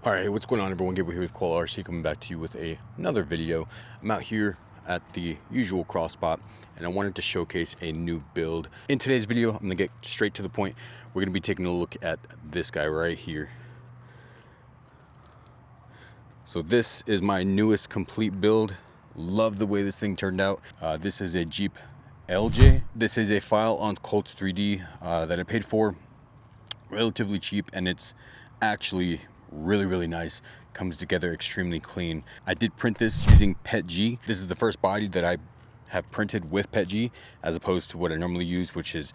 All right, what's going on, everyone? Gabriel here with Qual RC, coming back to you with another video. I'm out here at the usual cross spot, and I wanted to showcase a new build. In today's video, I'm gonna get straight to the point. We're gonna be taking a look at this guy right here. So this is my newest complete build. Love the way this thing turned out. This is a Jeep LJ. This is a file on Colts 3D that I paid for relatively cheap, and it's actually really nice. Comes together extremely clean. I did print this using PETG. This is the first body that I have printed with PETG as opposed to what I normally use, which is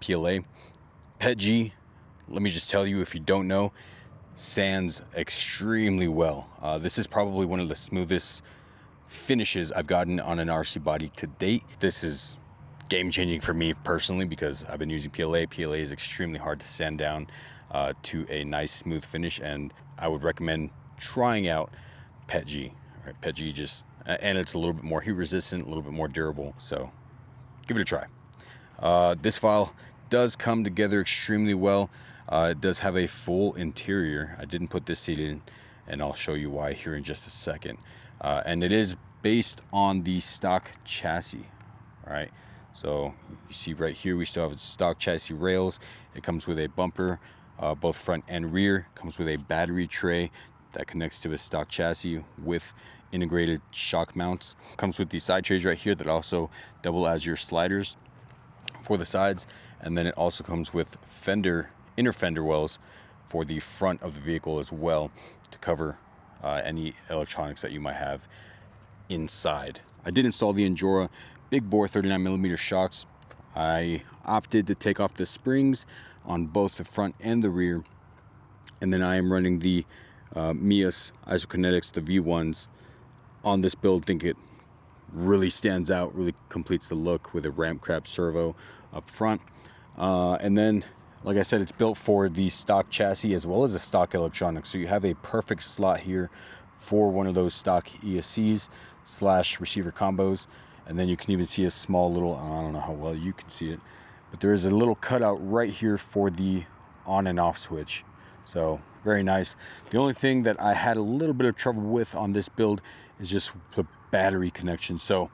PLA. PETG, let me just tell you, if you don't know, sands extremely well. This is probably one of the smoothest finishes I've gotten on an RC body to date. This is game changing for me personally because I've been using PLA. PLA is extremely hard to sand down to a nice smooth finish, and I would recommend trying out PETG. Right, PETG just, and it's a little bit more heat resistant, a little bit more durable, so give it a try. This file does come together extremely well. It does have a full interior. I didn't put this seat in, and I'll show you why here in just a second. And it is based on the stock chassis. All right, so you see right here we still have stock chassis rails. It comes with a bumper, both front and rear. Comes with a battery tray that connects to a stock chassis with integrated shock mounts. Comes with these side trays right here that also double as your sliders for the sides, and then it also comes with inner fender wells for the front of the vehicle as well, to cover any electronics that you might have inside. I did install the Endura big bore 39mm shocks. I opted to take off the springs on both the front and the rear, and then I am running the Mias Isokinetics, the V1s, on this build. Think it really stands out, really completes the look with a ramp crab servo up front. And then, like I said, it's built for the stock chassis as well as the stock electronics. So you have a perfect slot here for one of those stock ESCs / receiver combos. And then you can even see a small little, I don't know how well you can see it, but there is a little cutout right here for the on and off switch. So very nice. The only thing that I had a little bit of trouble with on this build is just the battery connection. So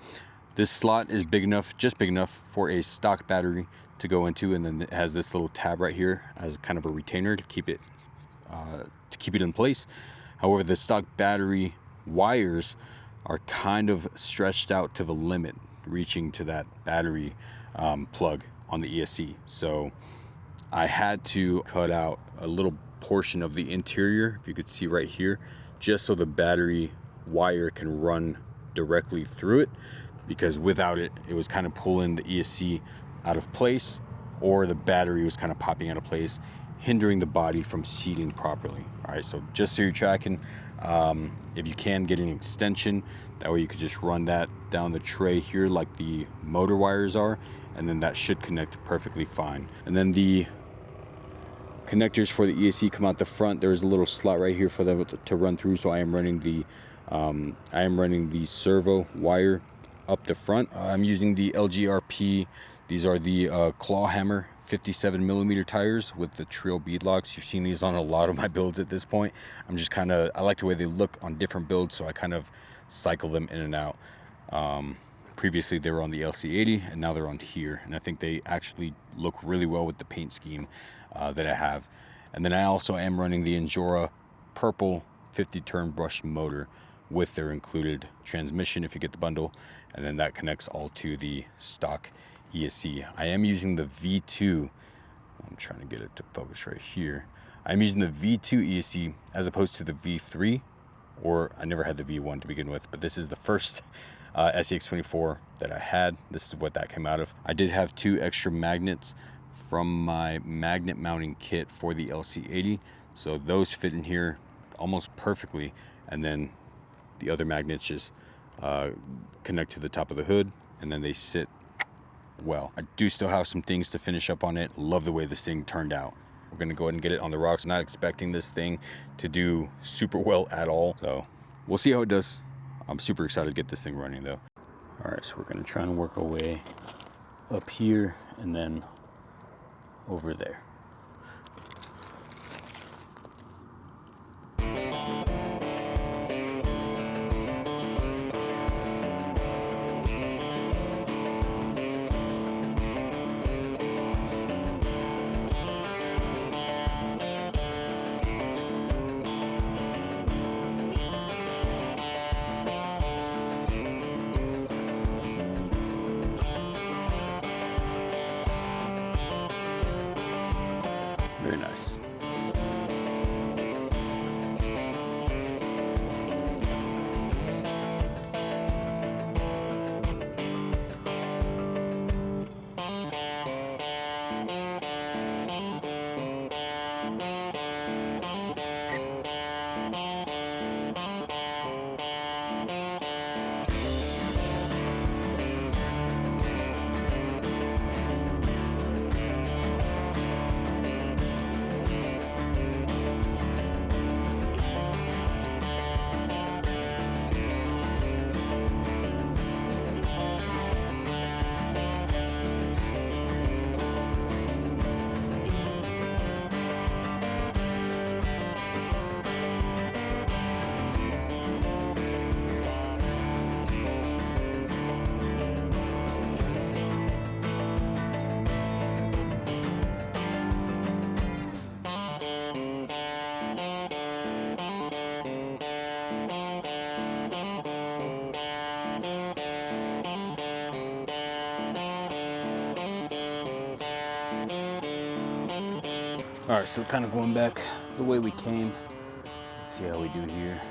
this slot is big enough, just big enough for a stock battery to go into, and then it has this little tab right here as kind of a retainer to keep it in place. However, the stock battery wires are kind of stretched out to the limit, reaching to that battery plug on the ESC. So I had to cut out a little portion of the interior, if you could see right here, just so the battery wire can run directly through it, because without it, it was kind of pulling the ESC out of place, or the battery was kind of popping out of place, hindering the body from seating properly. All right, so just so you're tracking, if you can get an extension, that way you could just run that down the tray here like the motor wires are, and then that should connect perfectly fine. And then the connectors for the ESC come out the front. There's a little slot right here for them to run through, so I am running the servo wire up the front. I'm using the LGRP. These are the claw hammer 57mm tires with the Trio bead locks. You've seen these on a lot of my builds at this point. I like the way they look on different builds, so I kind of cycle them in and out. Previously they were on the LC80, and now they're on here, and I think they actually look really well with the paint scheme that I have. And then I also am running the Endura purple 50-turn brush motor with their included transmission if you get the bundle, and then that connects all to the stock ESC. I am using the V2. I'm trying to get it to focus right here. I'm using the V2 ESC as opposed to the V3, or I never had the V1 to begin with, but this is the first Scx24 that I had. This is what that came out of. I did have 2 extra magnets from my magnet mounting kit for the LC80, so those fit in here almost perfectly, and then the other magnets just connect to the top of the hood, and then they sit well. I do still have some things to finish up on it. Love the way this thing turned out. We're gonna go ahead and get it on the rocks. Not expecting this thing to do super well at all, so we'll see how it does. I'm super excited to get this thing running though. All right, so we're gonna try and work our way up here and then over there. All right, so kind of going back the way we came. Let's see how we do here.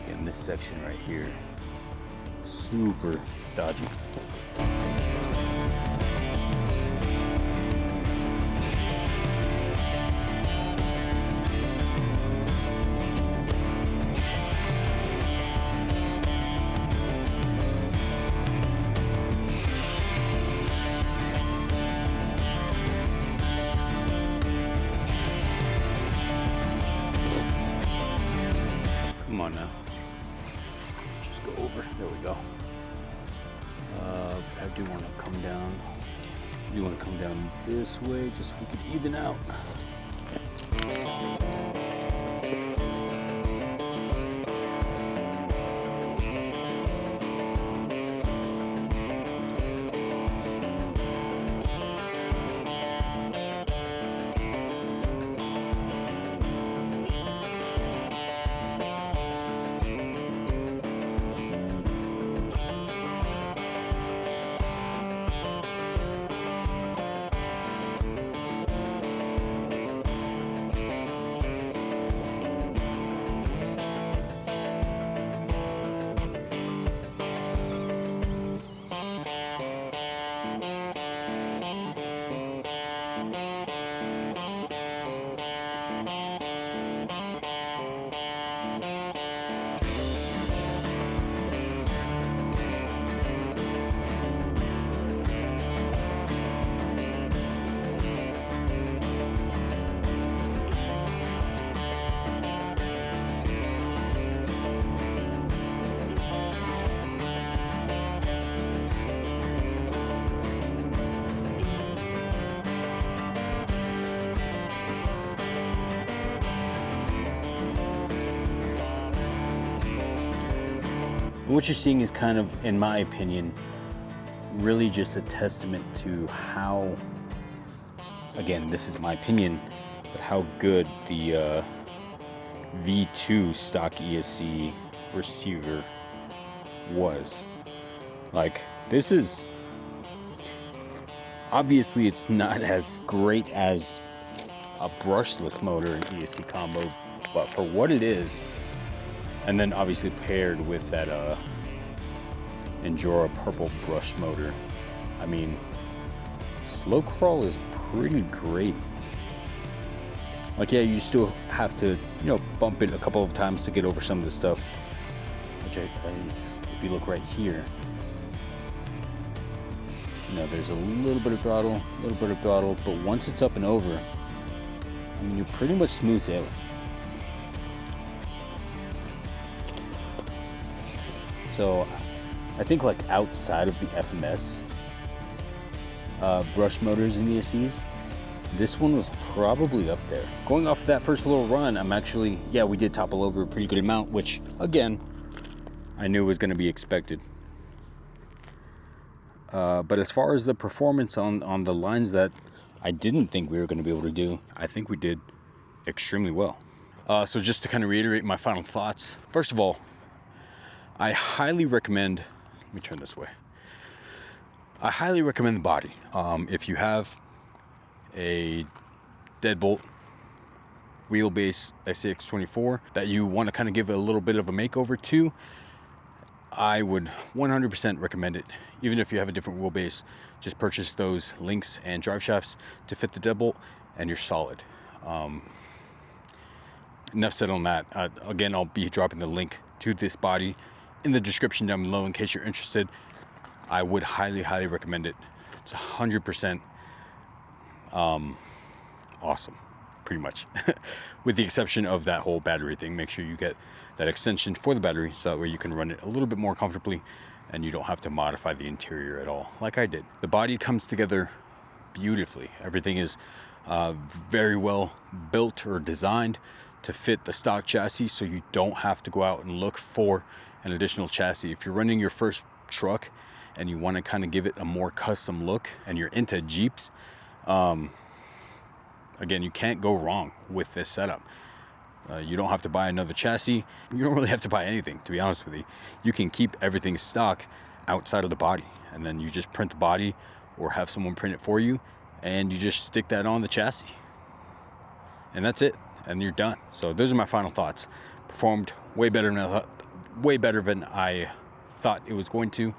Again, this section right here, super dodgy. Come on now. Just go over. There we go. I do want to come down. I do want to come down this way just so we can even out. What you're seeing is kind of, in my opinion, really just a testament to how, again, this is my opinion, but how good the V2 stock ESC receiver was. Like, this is, obviously it's not as great as a brushless motor and ESC combo, but for what it is, and then obviously paired with that Endura purple brush motor, I mean, slow crawl is pretty great. Like, yeah, you still have to, you know, bump it a couple of times to get over some of the stuff, which if you look right here, you know, there's a little bit of throttle, but once it's up and over, I mean, you're pretty much smooth sailing. So I think, like, outside of the FMS brush motors and ESCs, this one was probably up there. Going off that first little run, I'm actually, yeah, we did topple over a pretty good amount, which, again, I knew was going to be expected. But as far as the performance on the lines that I didn't think we were going to be able to do, I think we did extremely well. So just to kind of reiterate my final thoughts, first of all, I highly recommend, let me turn this way. I highly recommend the body. If you have a deadbolt wheelbase Scx24 that you want to kind of give a little bit of a makeover to, I would 100% recommend it. Even if you have a different wheelbase, just purchase those links and drive shafts to fit the deadbolt and you're solid. Enough said on that. Again, I'll be dropping the link to this body in the description down below in case you're interested. I would highly recommend it. It's 100% awesome, pretty much. With the exception of that whole battery thing. Make sure you get that extension for the battery so that way you can run it a little bit more comfortably and you don't have to modify the interior at all, like I did. The body comes together beautifully. Everything is very well built or designed to fit the stock chassis, so you don't have to go out and look for an additional chassis. If you're running your first truck and you want to kind of give it a more custom look and you're into Jeeps, again, you can't go wrong with this setup. You don't have to buy another chassis. You don't really have to buy anything, to be honest with you. You can keep everything stock outside of the body, and then you just print the body or have someone print it for you, and you just stick that on the chassis. And that's it, and you're done. So those are my final thoughts. Performed way better than I thought it was going to,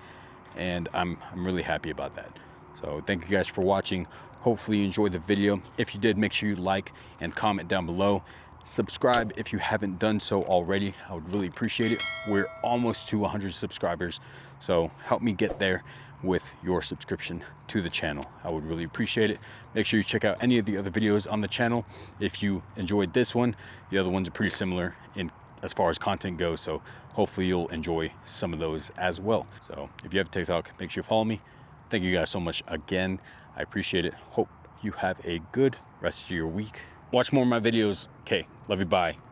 and I'm really happy about that. So thank you guys for watching. Hopefully you enjoyed the video. If you did, make sure you like and comment down below. Subscribe if you haven't done so already. I would really appreciate it. We're almost to 100 subscribers, so help me get there with your subscription to the channel. I would really appreciate it. Make sure you check out any of the other videos on the channel. If you enjoyed this one, the other ones are pretty similar in as far as content goes, so hopefully you'll enjoy some of those as well. So if you have TikTok, make sure you follow me. Thank you guys so much again. I appreciate it. Hope you have a good rest of your week. Watch more of my videos. Okay, love you, bye.